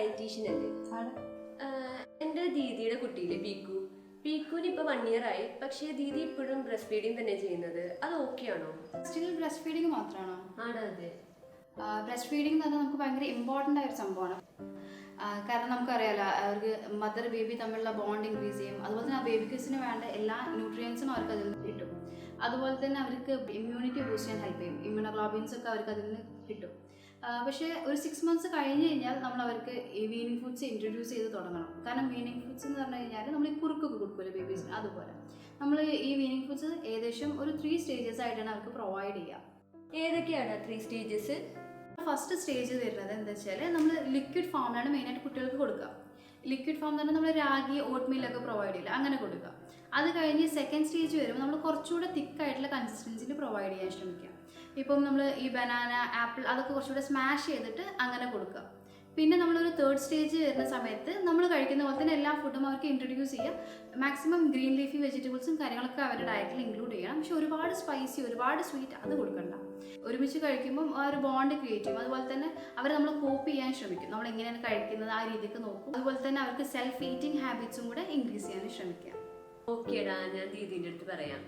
Dietitian അല്ലേ? എൻ്റെ ദീദിയുടെ കുട്ടിയില്ലേ പീക്കുവിന് ഇപ്പോൾ 1 year ആയി. പക്ഷേ ദീദി ഇപ്പോഴും ബ്രസ്റ്റ് ഫീഡിങ് തന്നെ ചെയ്യുന്നത്. അത് ഓക്കെ ആണോ? സ്റ്റിൽ ബ്രസ്റ്റ് ഫീഡിങ് മാത്രമാണോ? ആണ്, അതെ. ബ്രസ്റ്റ് ഫീഡിങ് എന്ന് പറഞ്ഞാൽ നമുക്ക് ഭയങ്കര ഇമ്പോർട്ടൻ്റ് ആയ ഒരു സംഭവമാണ്. കാരണം നമുക്കറിയാലോ, അവർക്ക് മദർ ബേബി തമ്മിലുള്ള ബോണ്ട് ഇൻക്രീസ് ചെയ്യും. അതുപോലെ തന്നെ ആ ബേബിക്കിന് വേണ്ട എല്ലാ ന്യൂട്രിയൻസും അവർക്ക് അതിൽ നിന്ന് കിട്ടും. അതുപോലെ തന്നെ അവർക്ക് ഇമ്മ്യൂണിറ്റി ബൂസ്റ്റ് ചെയ്യാൻ ഹെൽപ്പ് ചെയ്യും. ഇമ്മ്യൂണോഗ്ലോബിൻസ് ഒക്കെ അവർക്ക് അതിൽ നിന്ന് കിട്ടും. പക്ഷേ ഒരു 6 months കഴിഞ്ഞ് കഴിഞ്ഞാൽ നമ്മൾ അവർക്ക് ഈ വീനിങ് ഫുഡ്സ് ഇൻട്രൊഡ്യൂസ് ചെയ്ത് തുടങ്ങണം. കാരണം വീനിങ് ഫുഡ്സ് എന്ന് പറഞ്ഞു കഴിഞ്ഞാൽ നമ്മൾ ഈ കുറുക്കൊക്കെ കൊടുക്കുമല്ലോ ബേബീസിന്, അതുപോലെ നമ്മൾ ഈ വീനിങ് ഫുഡ്സ് ഏകദേശം ഒരു 3 stages ആയിട്ടാണ് അവർക്ക് പ്രൊവൈഡ് ചെയ്യുക. ഏതൊക്കെയാണ് 3 stages? ഫസ്റ്റ് സ്റ്റേജ് വരുന്നത് എന്താ വെച്ചാൽ നമ്മൾ ലിക്വിഡ് ഫോമിലാണ് മെയിനായിട്ട് കുട്ടികൾക്ക് കൊടുക്കുക. ലിക്വിഡ് ഫോം എന്ന് പറഞ്ഞാൽ നമ്മൾ രാഗി ഓട്ട് മീലൊക്കെ പ്രൊവൈഡ് ചെയ്യില്ല, അങ്ങനെ കൊടുക്കുക. അത് കഴിഞ്ഞ് സെക്കൻഡ് സ്റ്റേജ് വരുമ്പോൾ നമ്മൾ കുറച്ചുകൂടെ തിക്കായിട്ടുള്ള കൺസിസ്റ്റൻസിയിൽ പ്രൊവൈഡ് ചെയ്യാൻ ശ്രമിക്കുക. ഇപ്പം നമ്മൾ ഈ ബനാന, ആപ്പിൾ അതൊക്കെ കുറച്ചുകൂടെ സ്മാഷ് ചെയ്തിട്ട് അങ്ങനെ കൊടുക്കുക. പിന്നെ നമ്മളൊരു 3rd സ്റ്റേജ് വരുന്ന സമയത്ത് നമ്മൾ കഴിക്കുന്ന പോലെ തന്നെ എല്ലാ ഫുഡും അവർക്ക് ഇൻട്രൊഡ്യൂസ് ചെയ്യുക. മാക്സിമം ഗ്രീൻ ലീഫി വെജിറ്റബിൾസും കാര്യങ്ങളൊക്കെ അവരുടെ ഡയറ്റിൽ ഇൻക്ലൂഡ് ചെയ്യണം. പക്ഷെ ഒരുപാട് സ്പൈസി, ഒരുപാട് സ്വീറ്റ് അത് കൊടുക്കണ്ട. ഒരുമിച്ച് കഴിക്കുമ്പം ആ ഒരു ബോണ്ട് ക്രിയേറ്റ് ചെയ്യും. അതുപോലെ തന്നെ അവർ നമ്മൾ കോപ്പ് ചെയ്യാൻ ശ്രമിക്കും. നമ്മൾ എങ്ങനെയാണ് കഴിക്കുന്നത് ആ രീതിക്ക് നോക്കും. അതുപോലെ തന്നെ അവർക്ക് സെൽഫ് ഈറ്റിംഗ് ഹാബിറ്റ്സും കൂടെ ഇൻക്രീസ് ചെയ്യാൻ ശ്രമിക്കുക. ഓക്കേടാ, ഞാൻ ദീദീൻ്റെ അടുത്ത് പറയാം.